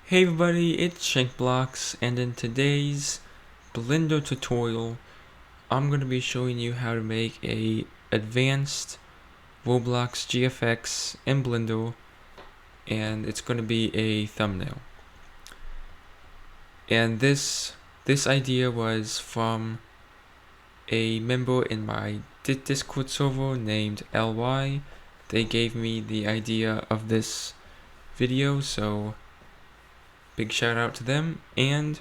Hey everybody, it's ShankBLOX, and in today's Blender tutorial, I'm going to be showing you how to make a Advanced Roblox GFX in Blender, and it's going to be a thumbnail. And this idea was from a member in my Discord server named LY. They gave me the idea of this video, so big shout out to them, and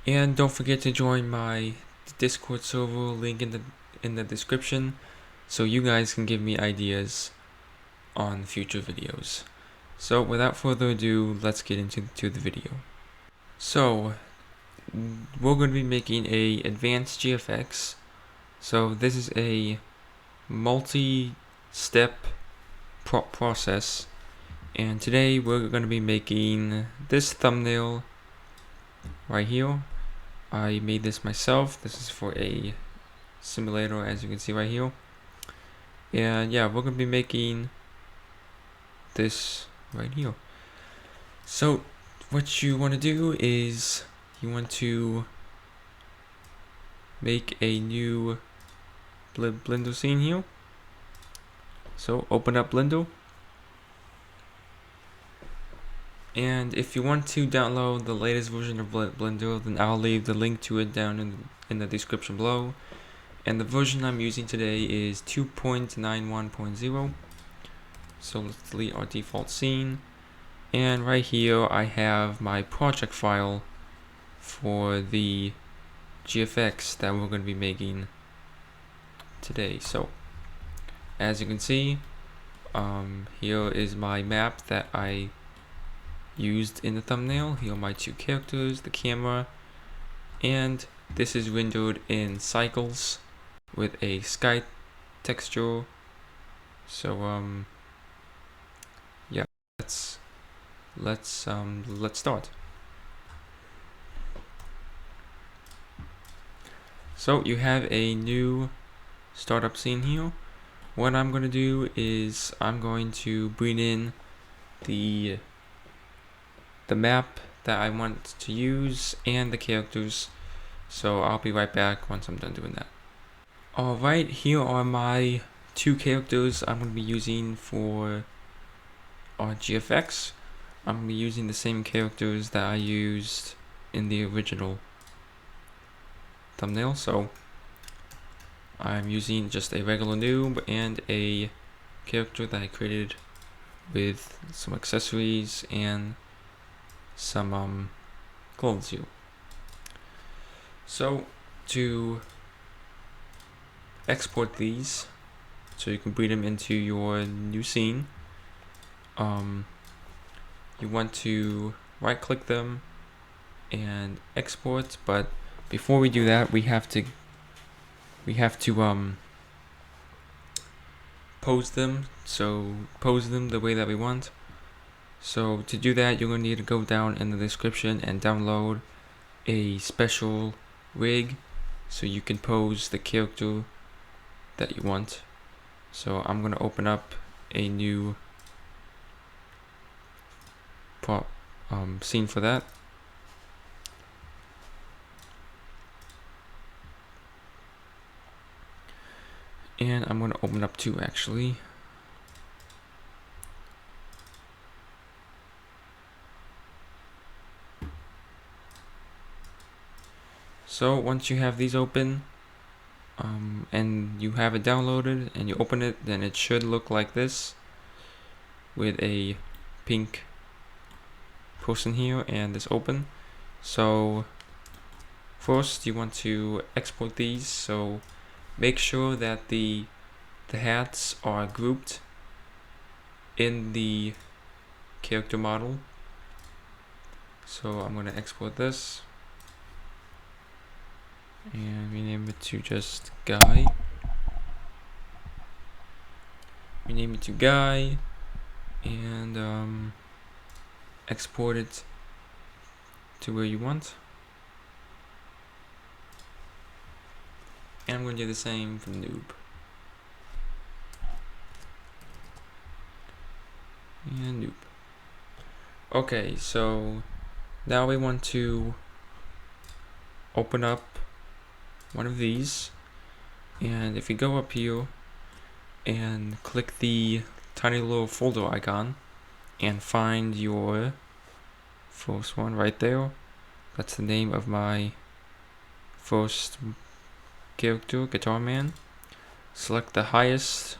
don't forget to join my Discord server, link in the description, so you guys can give me ideas on future videos. So without further ado, let's get into the video. So we're going to be making a advanced GFX. So this is a multi-step process, and today we're going to be making this thumbnail right here. I made this myself. This is for a simulator, as you can see right here. And yeah, we're going to be making this right here. So what you want to do is you want to make a new Blender scene here. So open up Blender. And if you want to download the latest version of Blender, then I'll leave the link to it down in the description below. And the version I'm using today is 2.91.0. So let's delete our default scene. And right here I have my project file for the GFX that we're going to be making today. So as you can see, here is my map that I used in the thumbnail. Here are my two characters, the camera, and this is rendered in cycles with a sky texture. So yeah, let's start. So you have a new startup scene here. What I'm going to do is I'm going to bring in the map that I want to use and the characters. So I'll be right back once I'm done doing that. Alright, here are my two characters I'm going to be using for our GFX. I'm going to be using the same characters that I used in the original thumbnail. So I'm using just a regular noob and a character that I created with some accessories and some clothes here. So to export these so you can bring them into your new scene, you want to right click them and export, but before we do that we have to pose them, so pose them the way that we want. So to do that, you're going to need to go down in the description and download a special rig so you can pose the character that you want. So I'm going to open up a new scene for that. And I'm going to open up two actually. So once you have these open, and you have it downloaded and you open it, then it should look like this with a pink person here and this open. So first you want to export these, so make sure that the hats are grouped in the character model. So I'm going to export this and rename it to just guy. Rename it to guy and export it to where you want. And I'm going to do the same for noob. And noob. Okay, so now we want to open up one of these, and if you go up here and click the tiny little folder icon and find your first one right there, that's the name of my first character, Guitar Man. Select the highest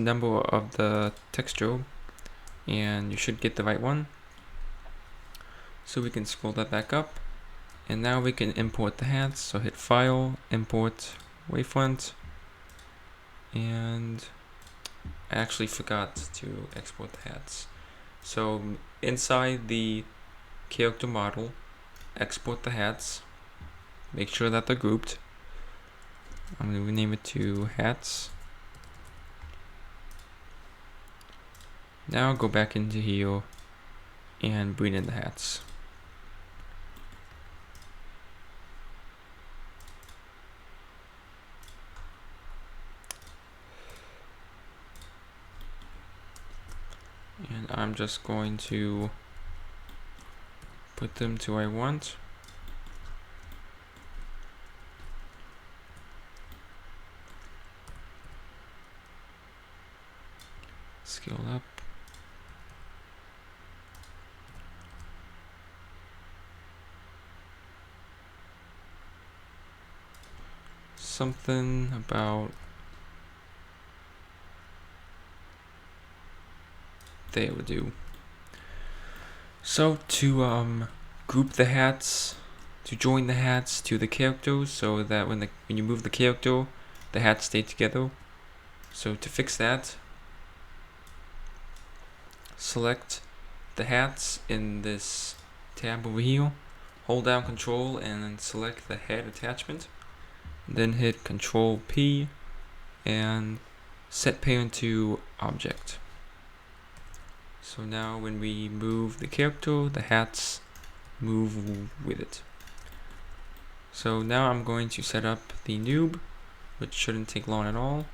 number of the texture, and you should get the right one. So we can scroll that back up, and now we can import the hats. So hit File, Import Wavefront, and I actually forgot to export the hats. So inside the character model, export the hats, make sure that they're grouped. I'm going to rename it to hats. Now go back into here and bring in the hats. And I'm just going to put them to where I want. Scale up. Something about there would do. So to group the hats, to join the hats to the characters, so that when you move the character, the hats stay together. So to fix that, select the hats in this tab over here, hold down Control and then select the head attachment, then hit Control P and set parent to object. So now when we move the character, the hats move with it. So now I'm going to set up the noob, which shouldn't take long at all.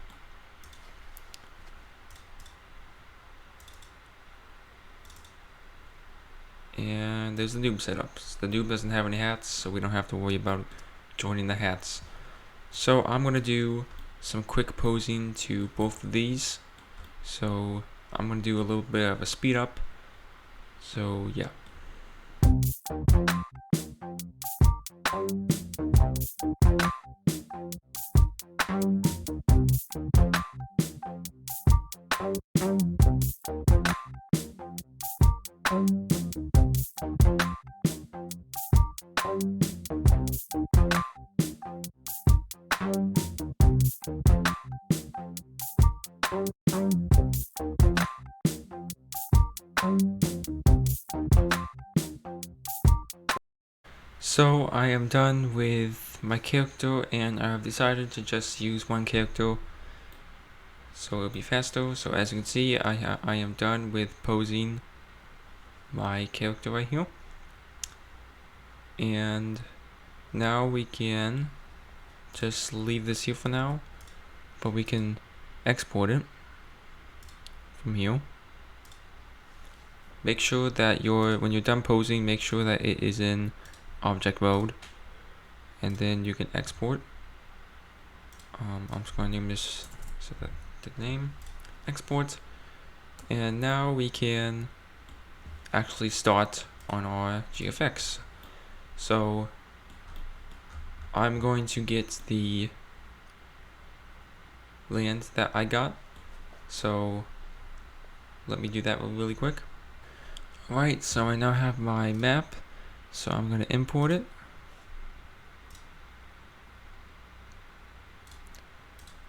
And there's the noob setup. The noob doesn't have any hats, so we don't have to worry about joining the hats. So I'm going to do some quick posing to both of these. So I'm going to do a little bit of a speed up. So yeah. So I am done with my character, and I have decided to just use one character so it'll be faster. So as you can see, I am done with posing my character right here, and now we can just leave this here for now, but we can export it from here. Make sure that when you're done posing, make sure that it is in object mode, and then you can export. I'm just going to name this, so that the name, export, and now we can actually start on our GFX. So I'm going to get the land that I got, so let me do that really quick. Alright, so I now have my map, so I'm going to import it.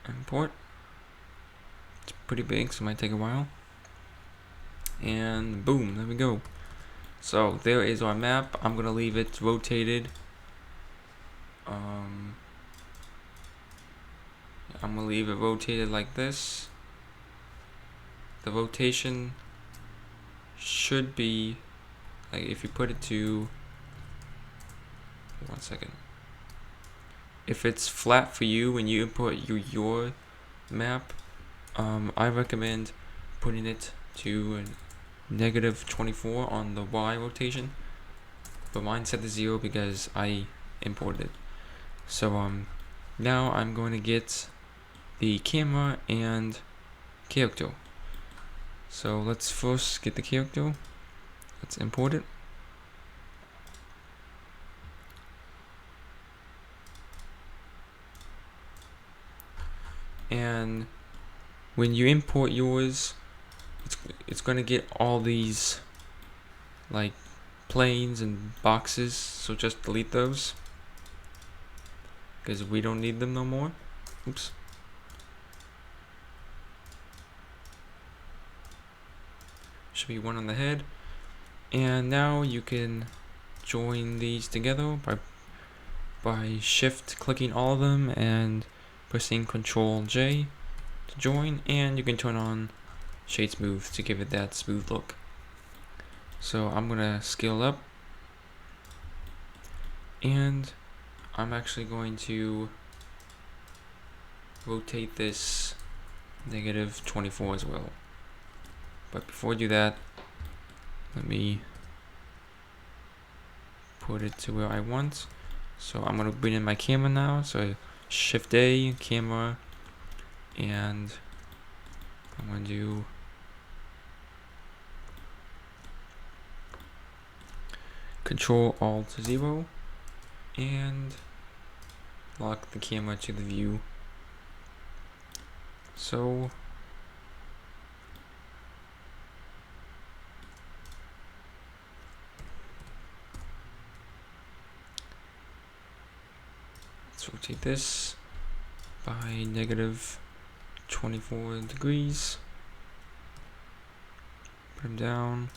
Import. It's pretty big, so it might take a while. And boom, there we go. So there is our map. I'm going to leave it rotated. I'm going to leave it rotated like this. The rotation should be, like, if you put it to, 1 second. If it's flat for you when you import your map, I recommend putting it to -24 on the Y rotation, but mine set to 0 because I imported it. So now I'm going to get the camera and character. So let's first get the character. Let's import it. And when you import yours, it's going to get all these like planes and boxes, so just delete those because we don't need them no more. Oops. Should be one on the head. And now you can join these together by shift clicking all of them and pressing Ctrl J to join, and you can turn on shade smooth to give it that smooth look. So I'm gonna scale up, and I'm actually going to rotate this -24 as well. But before I do that, let me put it to where I want. So I'm gonna bring in my camera now. So Shift A, camera, and I'm gonna do Control Alt 0 and lock the camera to the view. So let's rotate this by -24 degrees. Put them down.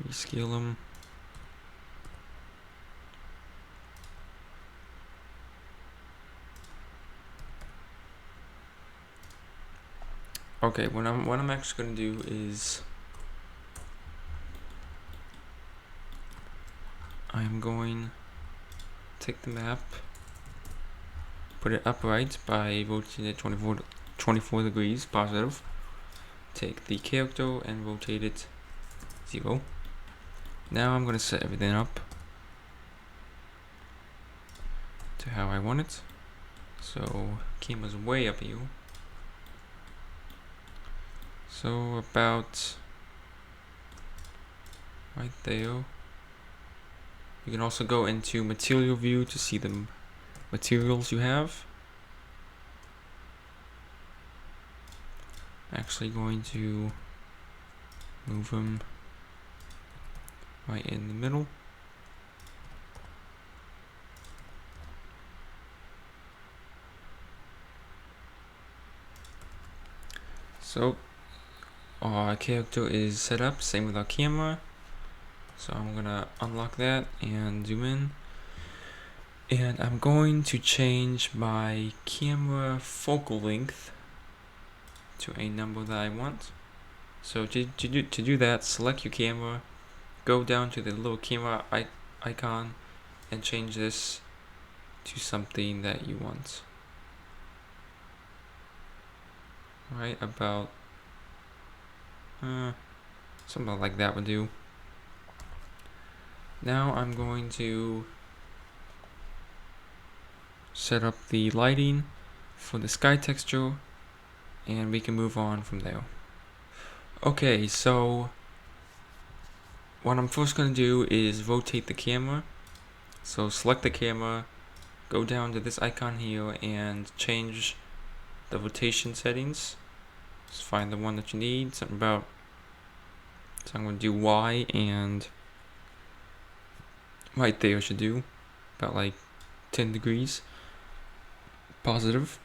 Rescale them. Okay, what I'm actually gonna do is I'm going to take the map, put it upright by rotating it 24 degrees positive. Take the character and rotate it 0. Now I'm gonna set everything up to how I want it. So camera's way up here. So about right there. You can also go into material view to see the materials you have. Actually going to move them right in the middle. So our character is set up, same with our camera. So I'm gonna unlock that and zoom in. And I'm going to change my camera focal length to a number that I want. So to do that, select your camera, go down to the little camera icon and change this to something that you want. Right about something like that would do. Now I'm going to set up the lighting for the sky texture, and we can move on from there. Okay, so what I'm first going to do is rotate the camera. So select the camera, go down to this icon here and change the rotation settings. Just find the one that you need, something about, so I'm going to do Y, and right there should do about like 10 degrees positive.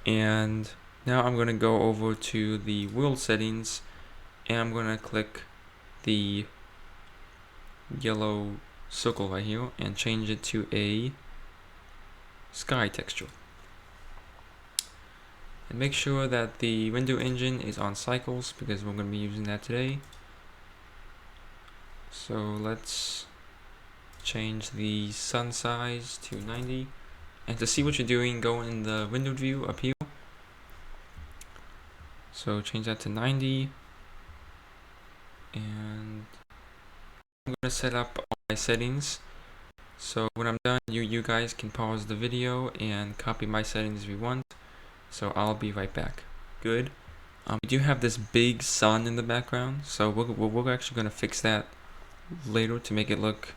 And now I'm going to go over to the world settings, and I'm going to click the yellow circle right here and change it to a sky texture. And make sure that the render engine is on cycles because we're going to be using that today. So let's change the sun size to 90. And to see what you're doing, go in the window view up here. So change that to 90. And I'm gonna set up all my settings. So when I'm done, you guys can pause the video and copy my settings if you want. So I'll be right back. Good. We do have this big sun in the background, so we're actually gonna fix that later to make it look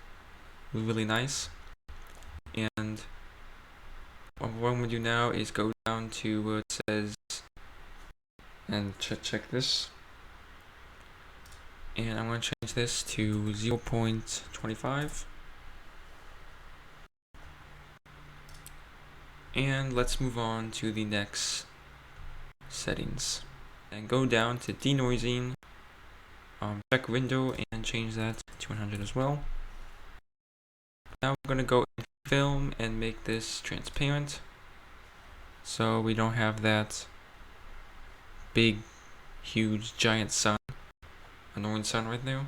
really nice. And what I'm gonna do now is go down to where it says, and check this. And I'm gonna change this to 0.25. And let's move on to the next settings. And go down to denoising, check window, and change that to 100 as well. Now we're gonna go in film and make this transparent, so we don't have that big, huge, giant sun, annoying sun right there.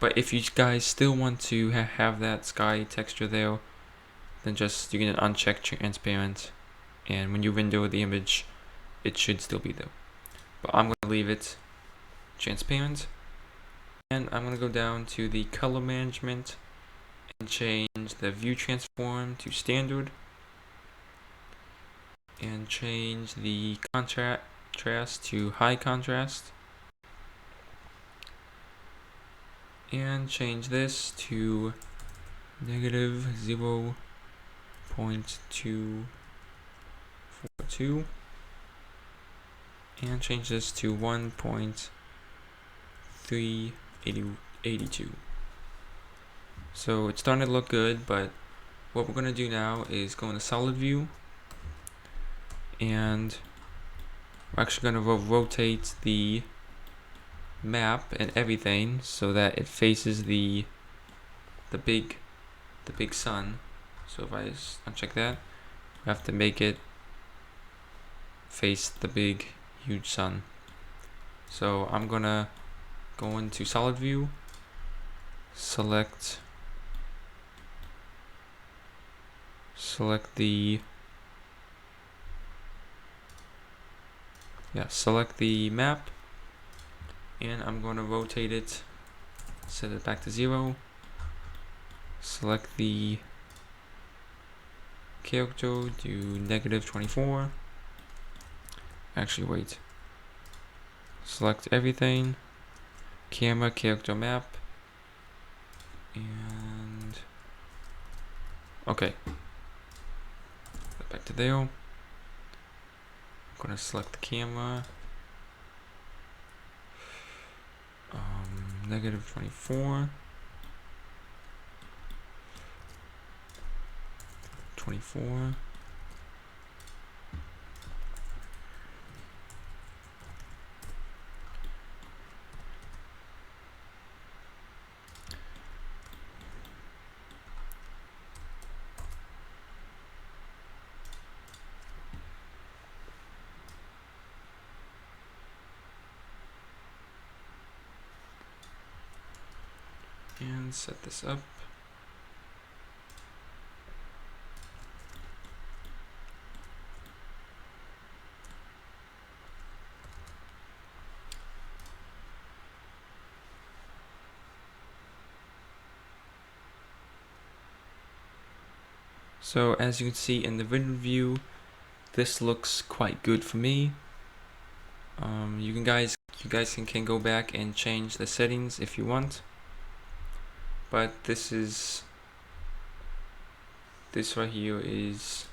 But if you guys still want to have that sky texture there, then you can uncheck transparent, and when you window the image, it should still be there. But I'm gonna leave it transparent, and I'm gonna go down to the color management and change the view transform to standard, and change the contrast to high contrast, and change this to negative 0.242, and change this to 1.382. So it's starting to look good, but what we're going to do now is go into solid view, and we're actually going to rotate the map and everything so that it faces the big sun. So if I uncheck that, we have to make it face the big huge sun. So I'm gonna go into solid view, select the map, and I'm going to rotate it, set it back to 0, select the character, do negative 24, actually wait, select everything, camera, character, map, and okay, back to there. I'm going to select the camera, negative 24, 24, and set this up. So as you can see in the video view, this looks quite good for me. You guys can go back and change the settings if you want, but this right here is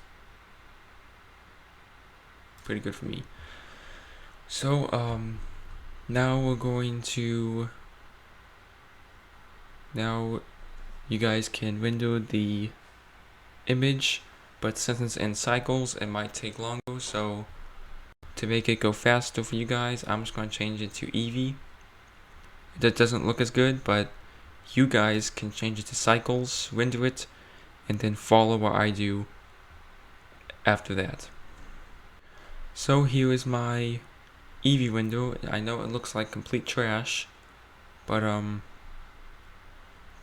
pretty good for me. So now you guys can window the image, but since it's in cycles, it might take longer. So to make it go faster for you guys, I'm just going to change it to Eevee. That doesn't look as good, but you guys can change it to cycles, window it, and then follow what I do after that. So here is my Eevee window. I know it looks like complete trash, but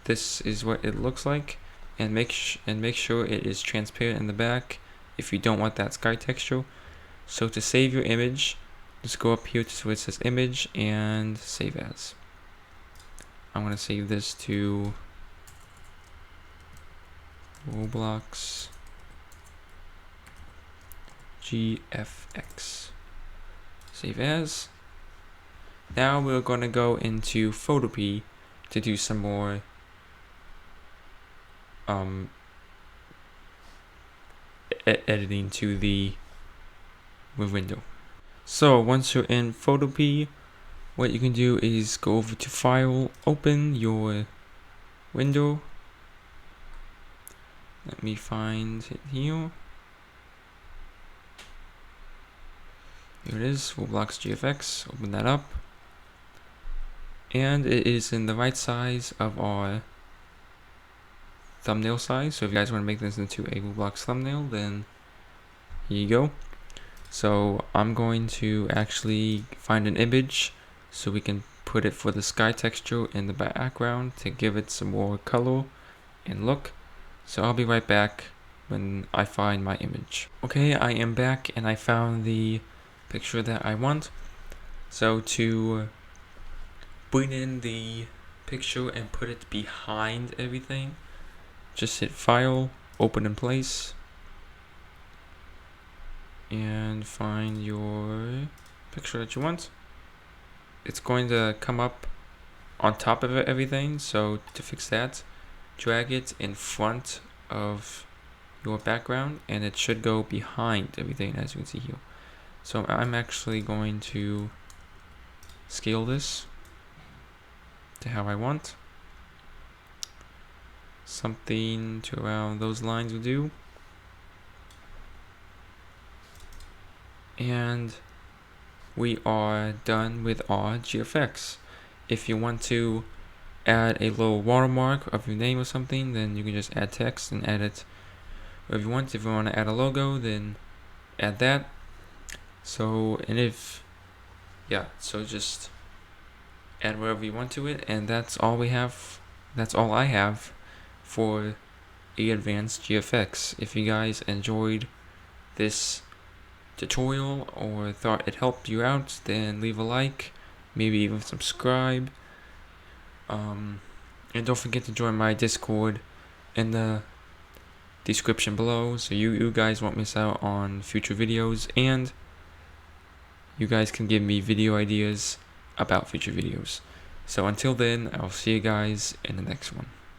this is what it looks like. and make sure it is transparent in the back if you don't want that sky texture. So to save your image, just go up here to where it says image and save as. I'm going to save this to Roblox GFX. Save as. Now we're going to go into Photopea to do some more editing to the window. So once you're in Photopea, what you can do is go over to File, open your window. Let me find it here. Here it is, Roblox GFX. Open that up. And it is in the right size of our thumbnail size. So if you guys want to make this into a Roblox thumbnail, then here you go. So I'm going to actually find an image so we can put it for the sky texture in the background to give it some more color and look. So I'll be right back when I find my image. Okay, I am back and I found the picture that I want. So to bring in the picture and put it behind everything, just hit File, Open in Place, and find your picture that you want. It's going to come up on top of everything, so to fix that, drag it in front of your background and it should go behind everything, as you can see here. So I'm actually going to scale this to how I want. Something to around those lines will do. And we are done with our GFX. If you want to add a little watermark of your name or something, then you can just add text and add it wherever you want. If you want to add a logo, then add that. So, and if, yeah, so just add whatever you want to it, and that's all we have. That's all I have for Advanced GFX. If you guys enjoyed this tutorial or thought it helped you out, then leave a like, maybe even subscribe, and don't forget to join my Discord in the description below so you guys won't miss out on future videos, and you guys can give me video ideas about future videos. So until then, I'll see you guys in the next one.